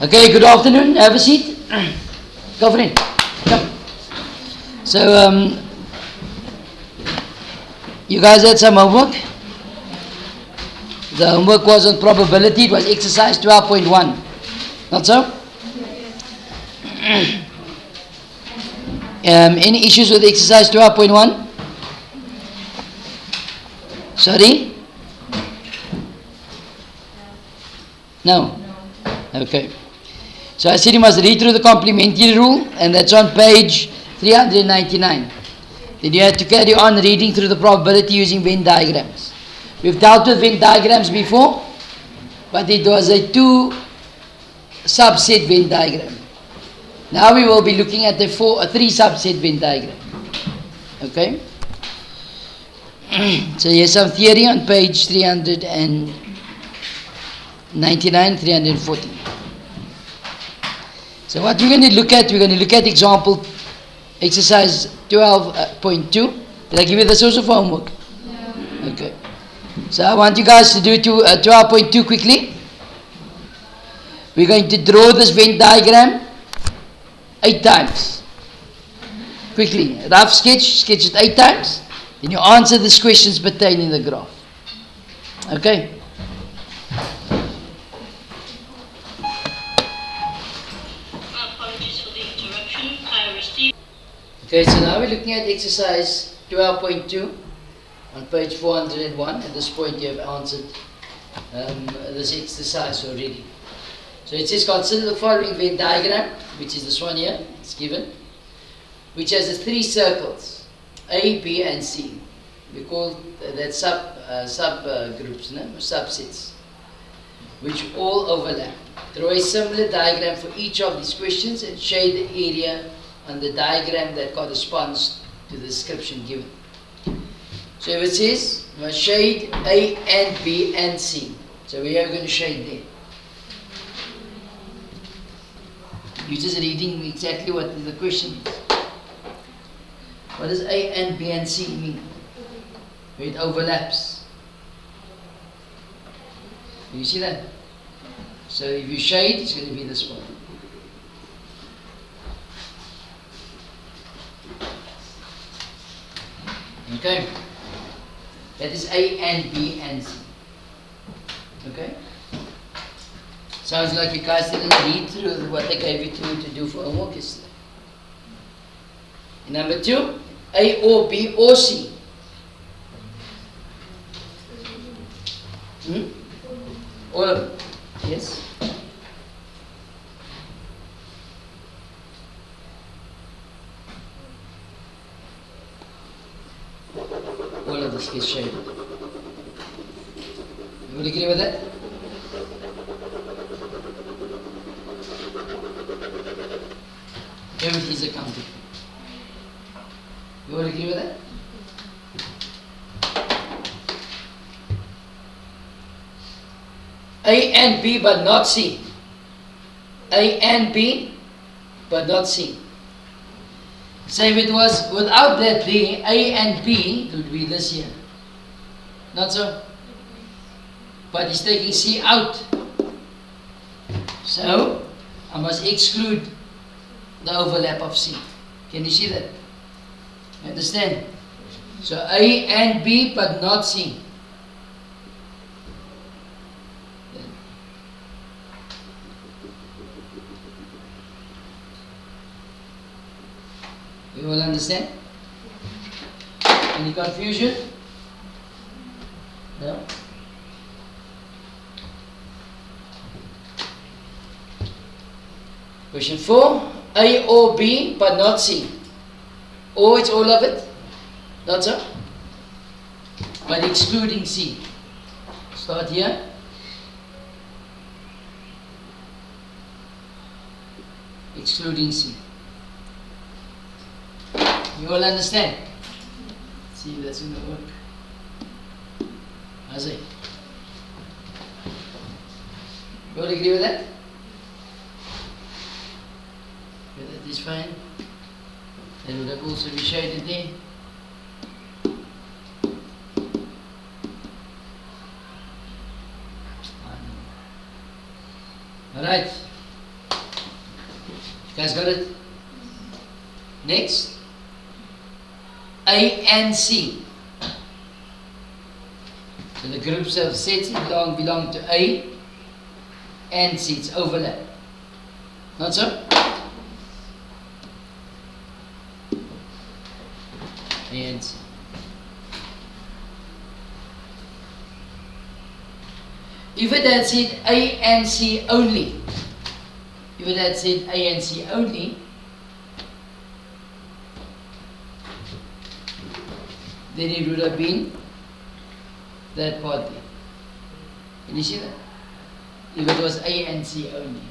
Okay, good afternoon. Have a seat. Go for it. Come. So, you guys had some homework? The homework was on probability. It was exercise 12.1. Not so? Any issues with exercise 12.1? Sorry? No? Okay. So I said you must read through the complementary rule, and that's on page 399. Then you have to carry on reading through the probability using Venn diagrams. We've dealt with Venn diagrams before, but it was a two subset Venn diagram. Now we will be looking at a three subset Venn diagram. Okay? So here's some theory on page 399, 340. So what we're going to look at example exercise 12.2. Did I give you the source of homework? Yeah. Okay. So I want you guys to do 12.2 quickly. We're going to draw this Venn diagram 8 times. Quickly. Rough sketch it 8 times. Then you answer these questions pertaining in the graph. Okay? Okay, so now we're looking at exercise 12.2 on page 401. At this point you have answered this exercise already. So it says consider the following Venn diagram, which is this one here, it's given, which has the 3 circles, A, B and C. We call that subgroups, subsets, which all overlap. Draw a similar diagram for each of these questions and shade the area on the diagram that corresponds to the description given. So if it says, we must shade A and B and C. So we are going to shade there. You're just reading exactly what the question is. What does A and B and C mean? Where it overlaps. You see that? So if you shade, it's going to be this one. Okay? That is A and B and C. Okay? Sounds like you guys didn't read through what I gave you to do for homework yesterday. Number 2, A or B or C. All of them. Yes? All of this gets shaded. You would agree with that? Everything is accounted. You would agree with that? A and B but not C. A and B but not C. Say if it was without that B, A and B, it would be this here. Not so? But he's taking C out. So, I must exclude the overlap of C. Can you see that? You understand? So, A and B but not C. You will understand? Any confusion? No? Question 4. A or B but not C. O, it's all of it. Not so? But excluding C. Start here. Excluding C. You all understand? Let's see if that's going to work. How's it? You all agree with that? Okay, that is fine. That would have also be shaded there. Alright. Guys got it? Next, A and C. So the groups of sets belong to A and C. It's overlap. Not so? A and C. If it had said A and C only, if it had said A and C only, then it would have been that part there. Can you see that? If it was A and C only.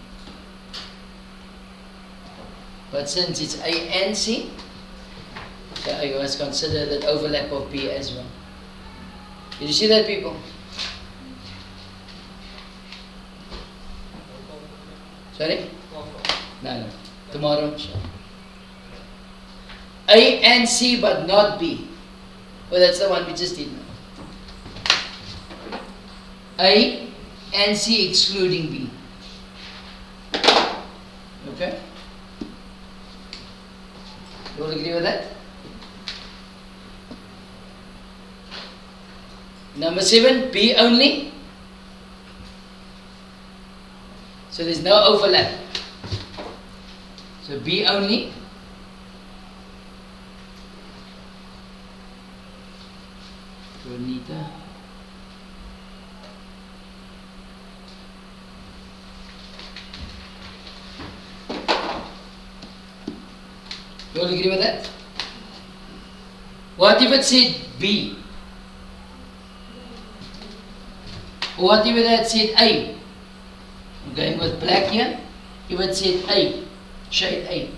But since it's A and C, so you must consider that overlap of B as well. Did you see that, people? Sorry? No. Tomorrow. A and C but not B. Well, that's the one we just did now. A and C excluding B. Okay? You all agree with that? Number 7, B only. So there's no overlap. So B only. Bonita. You all agree with that? What if it said B? What if it had said A? I'm going with black here. If it said A, shade A,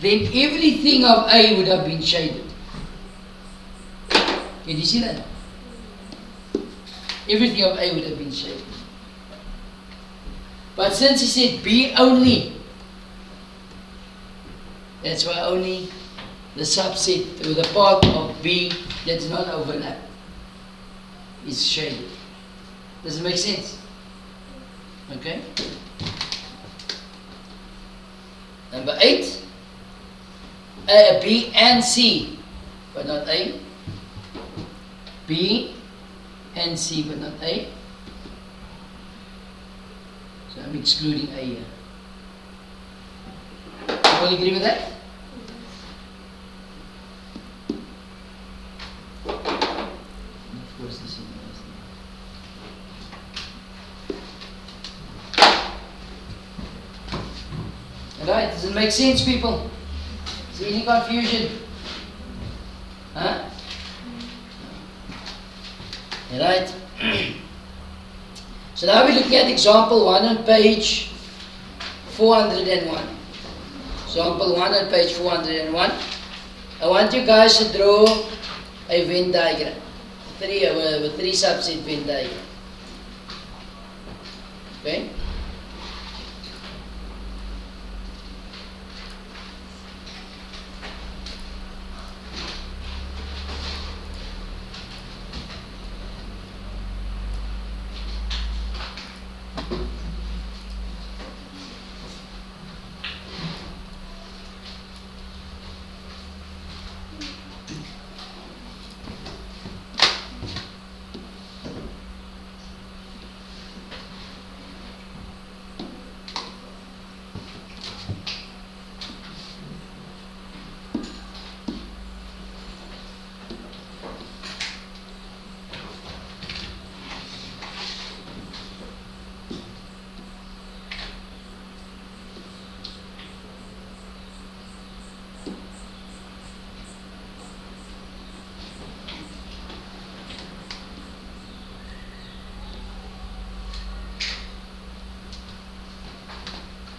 then everything of A would have been shaded. Can you see that? Everything of A would have been shaded. But since he said B only, that's why only the subset or the part of B that does not overlap is shaded. Does it make sense? Okay. Number 8, B and C, but not A. B and C, but not A. So I'm excluding A here. You all agree with that? Of course, this is Alright, does it make sense, people? Is there any confusion? Huh? Alright. So now we're looking at example 1 on page 401. Example 1 on page 401. I want you guys to draw a Venn diagram. With three subset Venn diagram. Okay?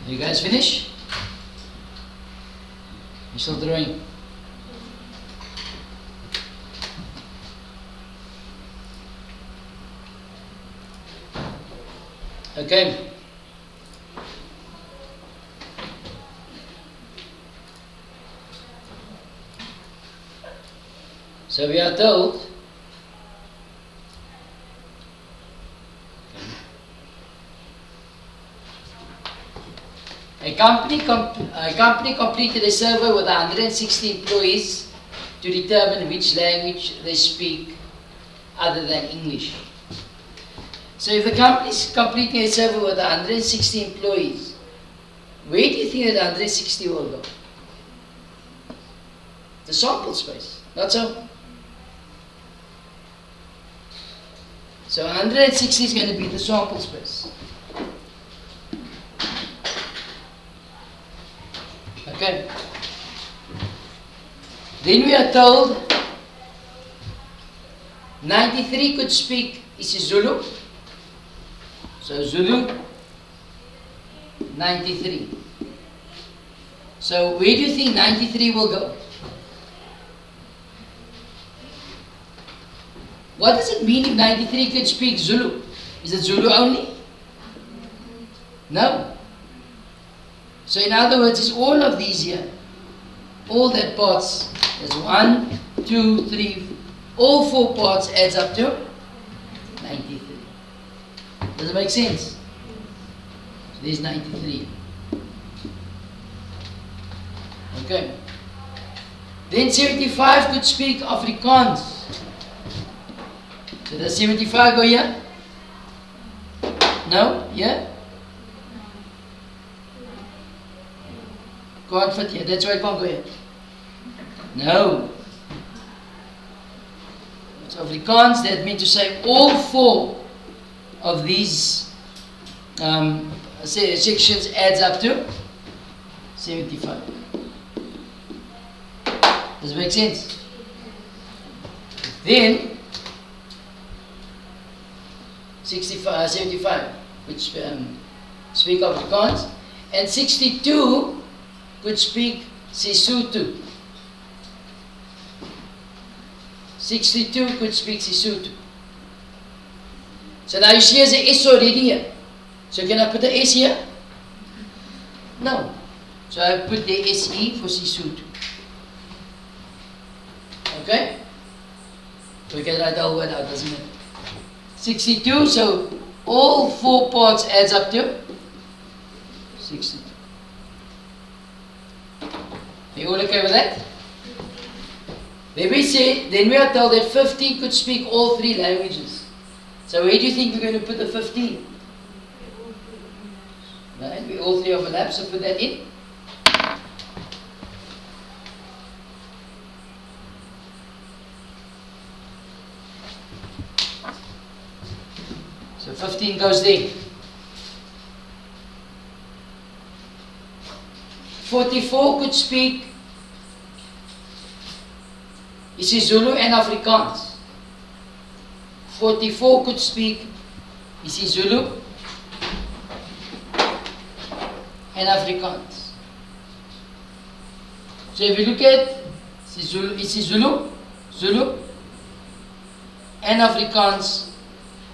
You guys finish? You're still drawing? Okay. So we are told A company completed a survey with 160 employees to determine which language they speak other than English. So if the company is completing a survey with 160 employees, where do you think that 160 will go? The sample space, not so? So 160 is going to be the sample space. Okay. Then we are told 93 could speak isiZulu. So Zulu, 93. So where do you think 93 will go? What does it mean if 93 could speak Zulu? Is it Zulu only? No. So in other words, it's all of these here. All that parts. There's 1, 2, 3, all 4 parts adds up to 93. Does it make sense? So there's 93. Okay. Then 75 could speak Afrikaans. So does 75 go here? No? Yeah? Can't fit here. That's why it can't go here. No. It's Afrikaans. That means to say all 4 of these sections adds up to 75. Does it make sense? Then 75, which speak Afrikaans, and 62 could speak Sesotho. 62 could speak Sesotho. So now you see there's an S already here. So can I put the S here? No. So I put the SE for Sesotho. Okay? We can write the whole word out, doesn't it? 62, so all 4 parts adds up to 62. Are you all okay with that? Then we are told that 15 could speak all 3 languages. So where do you think we're going to put the 15? Right, we all 3 overlap, so put that in. So 15 goes there. 44 could speak isiZulu and Afrikaans. 44 could speak isiZulu and Afrikaans. So if you look at isiZulu, Zulu and Afrikaans,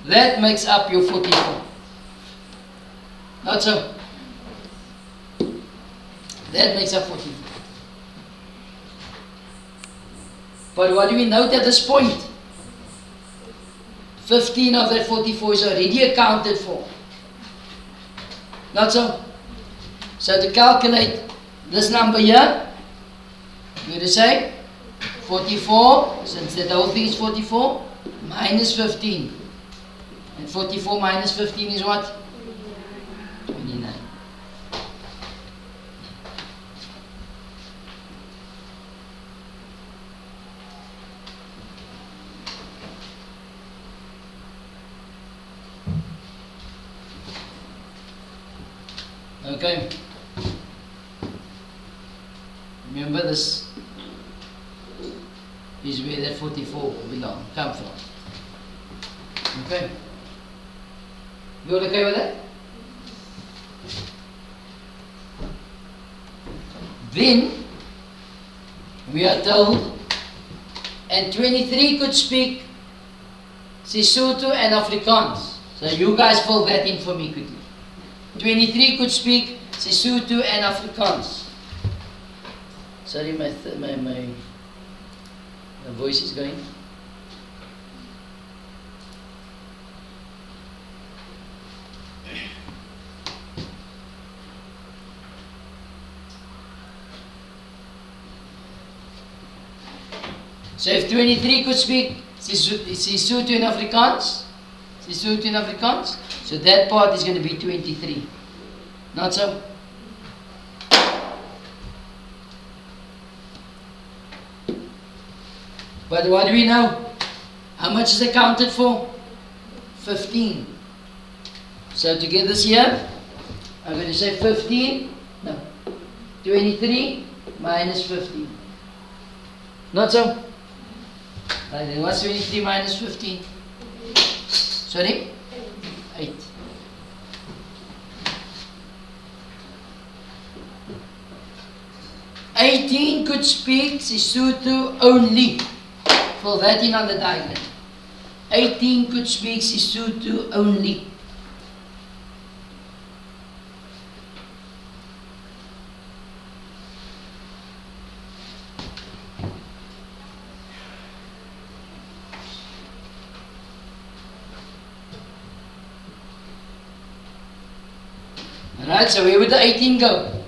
that makes up your 44. Not so. That makes up 44. But what do we note at this point? 15 of that 44 is already accounted for. Not so. So to calculate this number here, we're going to say 44, since the whole thing is 44, minus 15. And 44 minus 15 is what? 29. Okay. Remember, this is where that 44 come from. Okay. You all okay with that? Then we are told, and 23 could speak Sesotho and Afrikaans. So you guys fill that in for me quickly. 23 could speak Sesotho and Afrikaans. Sorry, my voice is going. So if 23 could speak Sesotho in Afrikaans, so that part is going to be 23. Not so? But what do we know? How much is accounted for? 15. So to get this here, I'm going to say 15, no, 23 minus 15. Not so? Right, then what's 23 minus 15? Sorry? 8. "18 could speak Sesotho only." Fill that in on the diagram. 18 could speak Sesotho only. Alright, so where would the 18 go?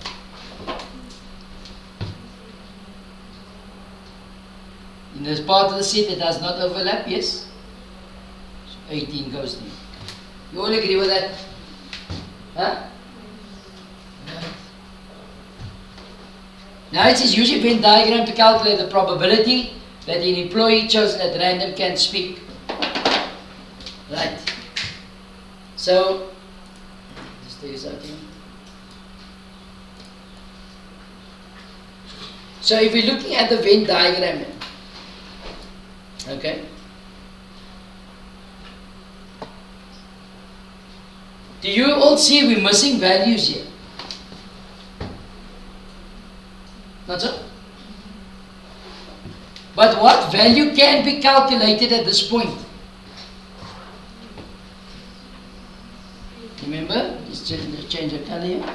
In this part of the set that does not overlap, yes? So 18 goes there. You all agree with that? Huh? Right. Now it is using Venn diagram to calculate the probability that an employee chosen at random can speak. Right. So, just take this out here. So if we're looking at the Venn diagram, okay, do you all see we're missing values here? Not so? But what value can be calculated at this point? Remember, let's change the color here.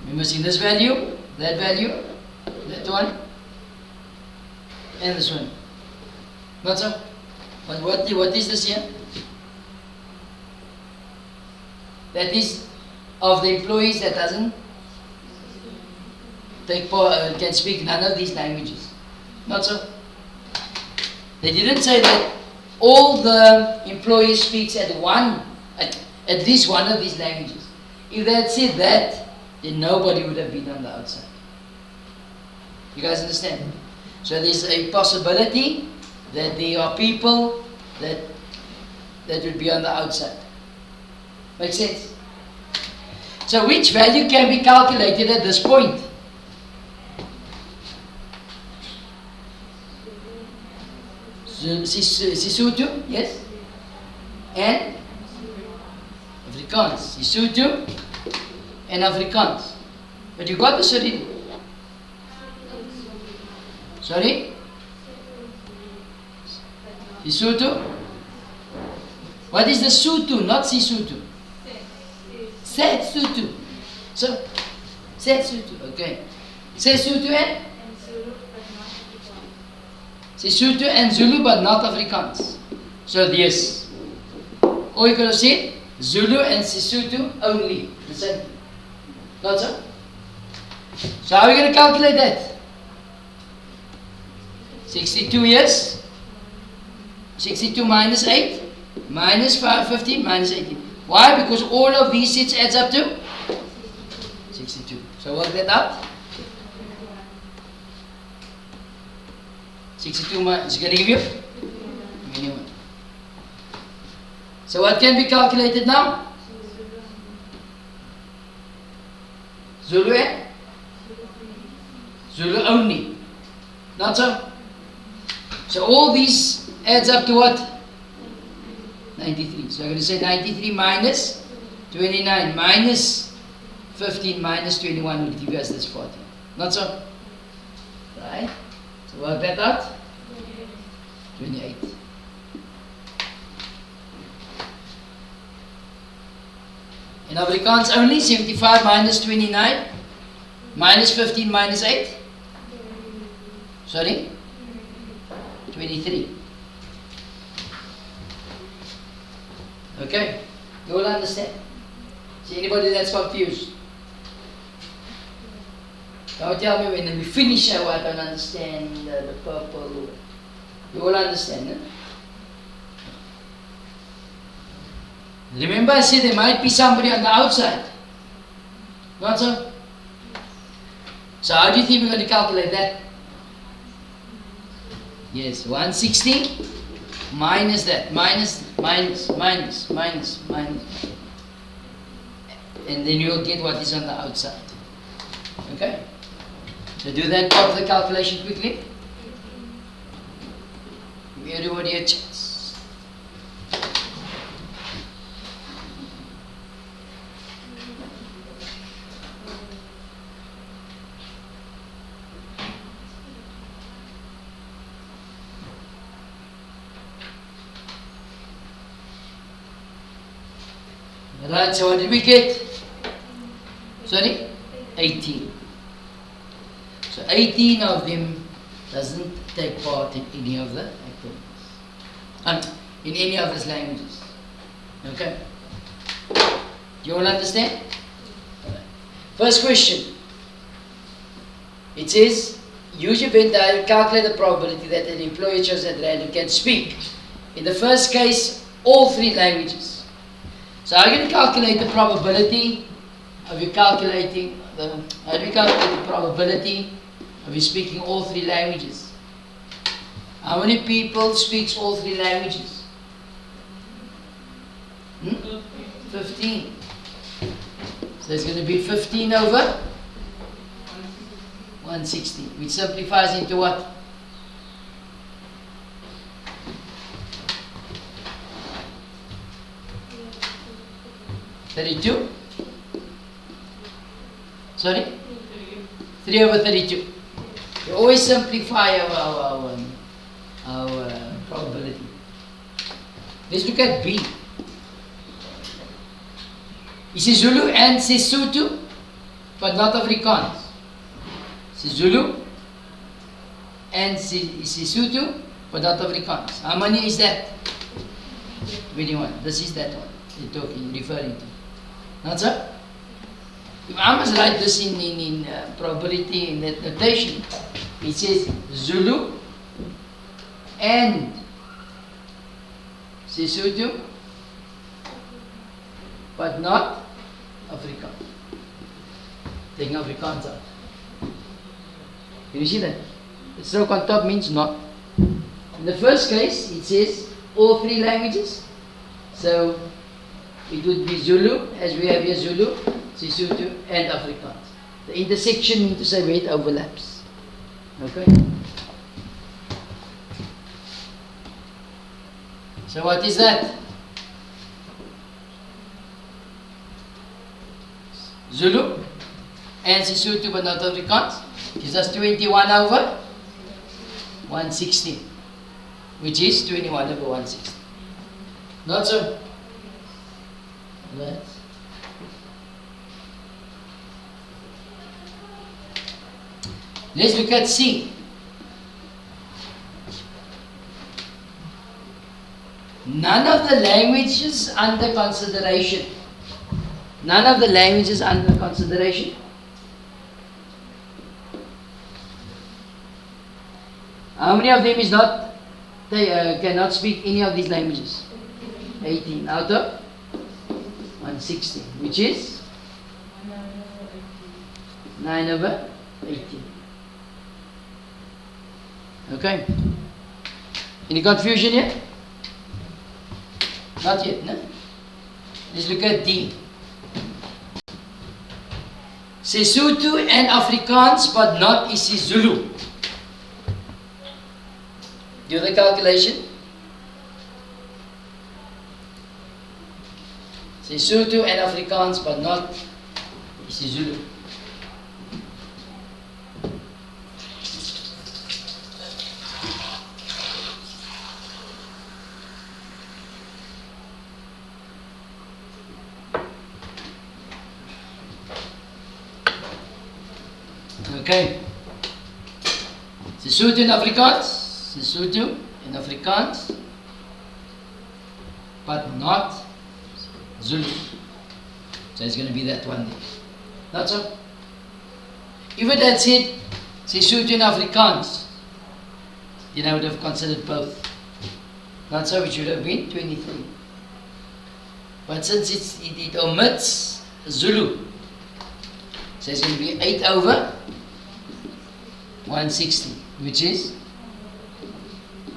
We're missing this value, that one, and this one. Not so? But what is this here? That is of the employees that doesn't take part, can speak none of these languages. Not so? They didn't say that all the employees speaks at least one of these languages. If they had said that, then nobody would have been on the outside. You guys understand? So there's a possibility that there are people that would be on the outside. Make sense? So which value can be calculated at this point? Sesotho, yes? And Afrikaans. Sesotho and Afrikaans. But you got this already. Sorry? Sesotho? What is the Sotho, not Sesotho? Sesotho. So, Sesotho, okay. Sesotho and? Sesotho and Zulu, but not Afrikaans. So, yes. Or you could have said Zulu and Sesotho only. The same thing. Not so? So, how are we going to calculate that? 62 years. 62 minus 8. Minus 550 minus 18. Why? Because all of these sets adds up to 62. So work that out. 62 minus, is going to give you? Minimum. So what can be calculated now? Zulu and? Zulu only. Not so? So all these adds up to what? 93. So I'm going to say 93 minus 29 minus 15 minus 21 will give us this 40. Not so? Right? So work that out. 28. In Afrikaans only, 75 minus 29 minus 15 minus 8. Sorry? 23. Okay? You all understand? See anybody that's confused? Now tell me when we finish, I don't understand the purple. You all understand, eh? Remember I said there might be somebody on the outside. Not so? So how do you think we're going to calculate that? Yes, 160 minus that. Minus. And then you'll get what is on the outside. Okay? So do that part of the calculation quickly. Give everybody a chance. Right, so what did we get? Sorry? 18. So 18 of them doesn't take part in any of the activities. In any of these languages. Okay? Do you all understand? Right. First question. It says, use your Venn diagram to calculate the probability that an employee chosen at random can speak. In the first case, all three languages. So how are you going to calculate the probability of you calculating how do we calculate the probability of you speaking all three languages? How many people speaks all three languages? 15. So it's going to be 15 over 160, which simplifies into what? $32? Sorry? 3 over 32. We always simplify our probability. Let's look at B. It says Zulu and Sesotho, but not Afrikaans. It says Zulu and Sesotho, but not Afrikaans. How many is that? 21. This is that one you're referring to. Not so? If I must write this in probability in that notation, it says Zulu and Sesotho, but not Afrikaans. Taking Afrikaans out. Can you see that? The stroke on top means not. In the first case, it says all three languages. So it would be Zulu, as we have here Zulu, Sesotho, and Afrikaans. The intersection means to say where it overlaps. Okay? So what is that? Zulu and Sesotho, but not Afrikaans, gives us 21 over 160, which is 21 over 160. Not so? Let's look at C. None of the languages under consideration. None of the languages under consideration. How many of them is not? They cannot speak any of these languages. 18 out of 160, which is 9 over 18. Okay. Any confusion yet? Not yet, no? Let's look at D. Sesotho and Afrikaans, but not isiZulu. Do the calculation. Sesotho and Afrikaans, but not isiZulu. Okay. Sesotho and Afrikaans. Sesotho and Afrikaans, but not Zulu. So it's going to be that one there. That's all. If it had said Sesotho in Afrikaans, then I would have considered both. Not so, it should have been 23. But since it omits Zulu, so it's going to be 8 over 160, which is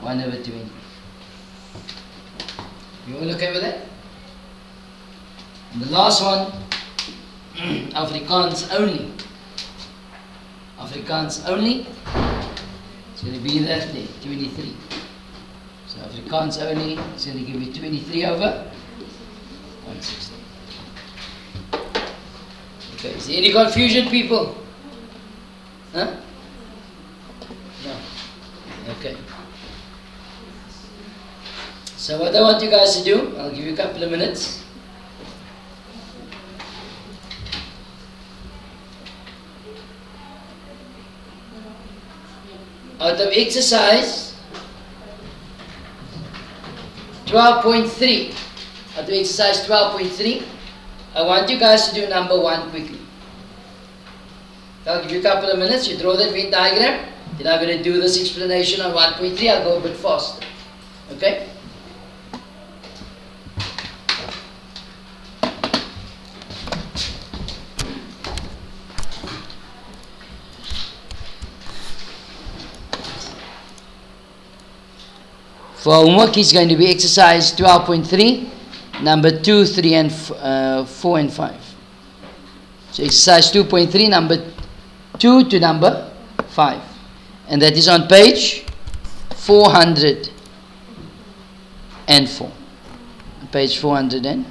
1 over 20. You all okay with that? And the last one, Afrikaans only. Afrikaans only, it's going to be that there, 23. So Afrikaans only is going to give you 23 over 160. Okay, is there any confusion, people? Huh? No. Okay. So what I want you guys to do, I'll give you a couple of minutes. Out of exercise 12.3, out of exercise 12.3, I want you guys to do number 1 quickly. I'll give you a couple of minutes, you draw that Venn diagram, then I'm going to do this explanation on 1.3, I'll go a bit faster. Okay? For homework is going to be exercise 12.3, number 2, 3 and 4 and 5. So exercise 2.3, number 2 to number 5. And that is on page 404. Page 404.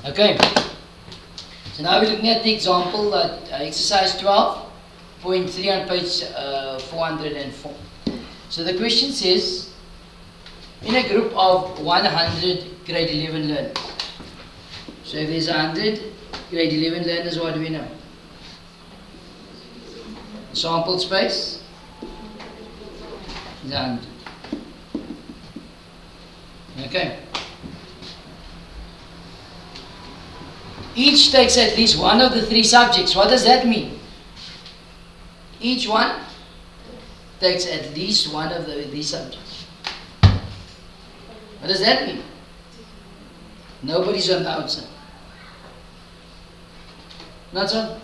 Okay, so now we're looking at the example, exercise 12.3 on page 404. So the question says, in a group of 100 grade 11 learners, so if there's 100 grade 11 learners, what do we know? Sample space is 100. Okay. Each takes at least one of the 3 subjects. What does that mean? Each one takes at least one of these subjects. What does that mean? Nobody's on the outside. Not so?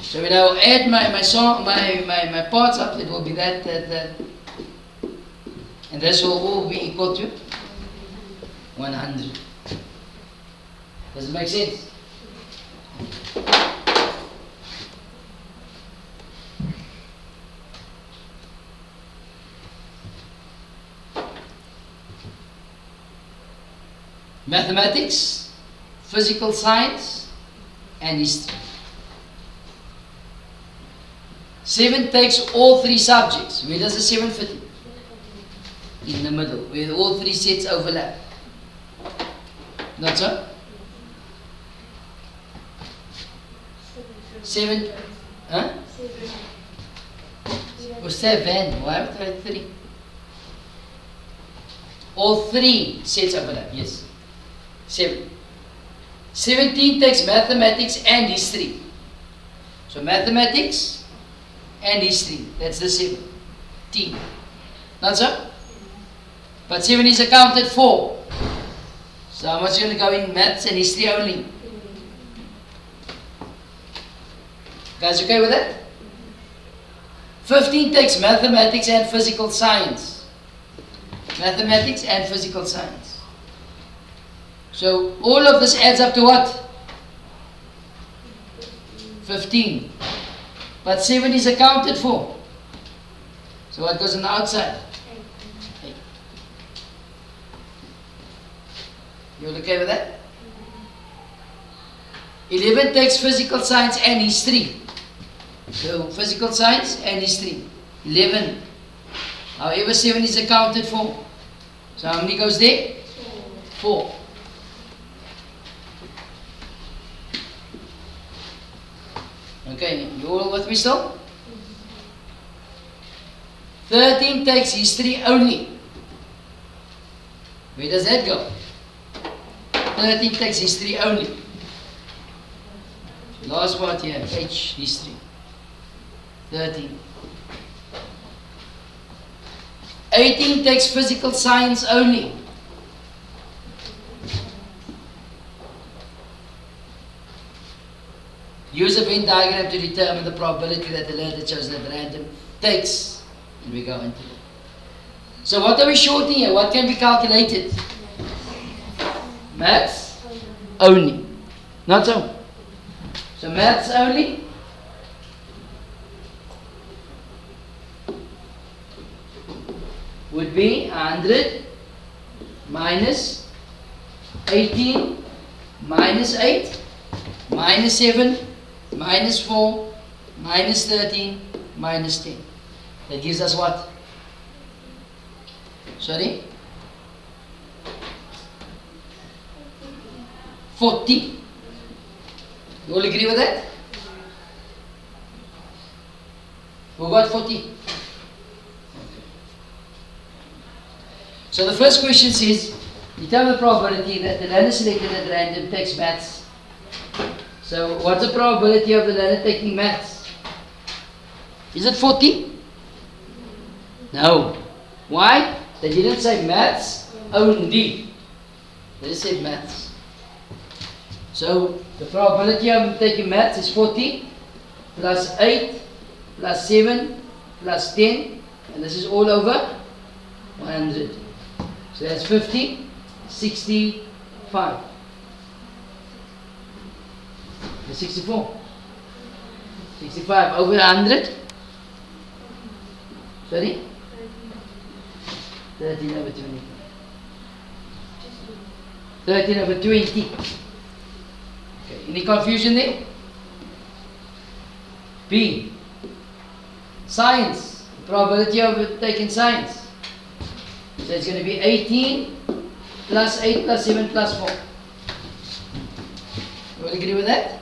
So when I add my parts up, it will be that. And this will all be equal to 100. Does it make sense? Mathematics, physical science, and history. 7 takes all 3 subjects. Where does the 7 fit in? In the middle, where all 3 sets overlap. Not so? 7, huh? Or 7, why would I 3? All 3 sets overlap, yes. 7. 17 takes mathematics and history. So mathematics and history, that's the 17. Not so? But 7 is accounted for. So how much is going to go in maths and history only? Guys okay with that? 15 takes mathematics and physical science. Mathematics and physical science. So all of this adds up to what? 15. But 7 is accounted for. So what goes on the outside? 8. You all okay with that? 11 takes physical science and history. So physical science and history. 11. However, 7 is accounted for. So how many goes there? 4. Okay, you all with me still? 13 takes history only. Where does that go? 13 takes history only. Last part here, H, history. 13. 18 takes physical science only. Use a Venn diagram to determine the probability that the learner chosen at random takes. And we go into it. So what are we shorting here? What can be calculated? Maths only. Not so. So maths only. Would be 100 minus 18 minus 8 minus 7 minus 4 minus 13 minus 10. That gives us what? Sorry? 40. You all agree with that? Who got 40? So the first question says, determine the probability that the learner selected at random takes maths. So what's the probability of the learner taking maths? Is it 40? No. Why? They didn't say maths only. They just said maths. So the probability of taking maths is 40 plus 8 plus 7 plus 10, and this is all over 100. So that's 50, 65. That's 64. 65 over 100. Sorry? 13 over 20. 13 over 20. Okay. Any confusion there? B. Science. Probability of taking science. So it's going to be 18 plus 8 plus 7 plus 4. You all agree with that?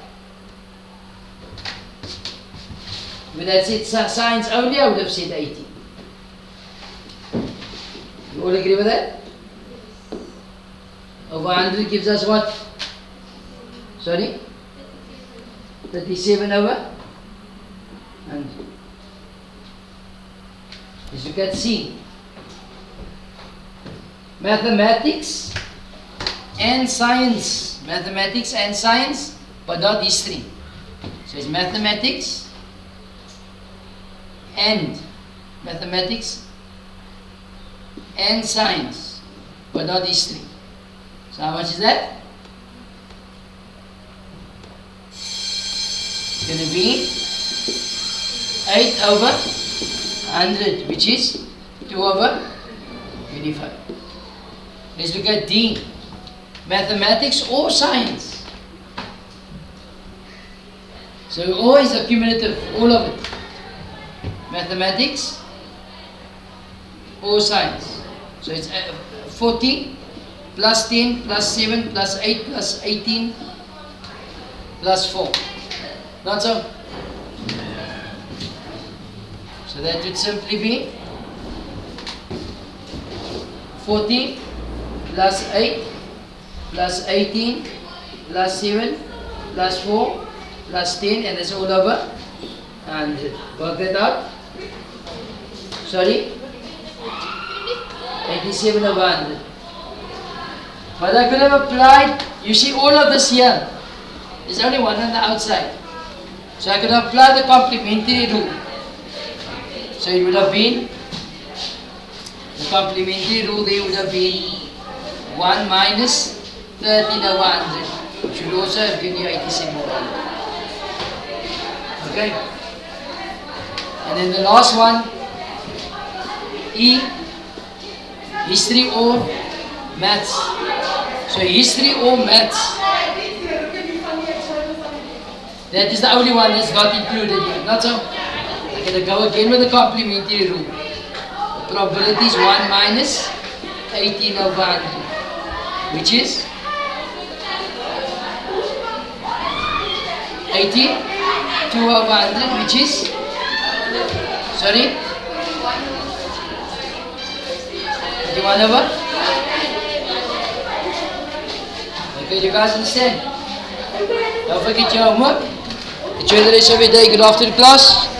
When I said science only, I would have said 18. You all agree with that? Over 100 gives us what? Sorry? 37 over 100. Let's look at C. Mathematics and science. Mathematics and science, but not history. So it's mathematics and science, but not history. So how much is that? It's going to be 8 over 100, which is 2 over 25. Let's look at D. Mathematics or science. So always a cumulative, all of it. Mathematics or science. So it's 40 plus 10 plus 7 plus 8 plus 18 plus 4. Not so? So that would simply be 40 plus 8 plus 18 plus 7 plus 4 plus 10, and that's all over 100. Work that out. Sorry? 87 over 100. But I could have applied, you see all of this here. There's only one on the outside. So I could have applied the complementary rule. So it would have been, the complementary rule there would have been 1 minus 13 over 100, which would also have given you 87 over 100. Okay? And then the last one, E, history or maths. So history or maths. That is the only one that's not included here. Not so. I'm going to go again with the complementary rule. The probability is 1 minus 18 over 100, which is 82 over 100, which is, sorry, 21 over. Okay, you guys understand? Don't forget your homework. Enjoy the rest of your day. Good afternoon, class.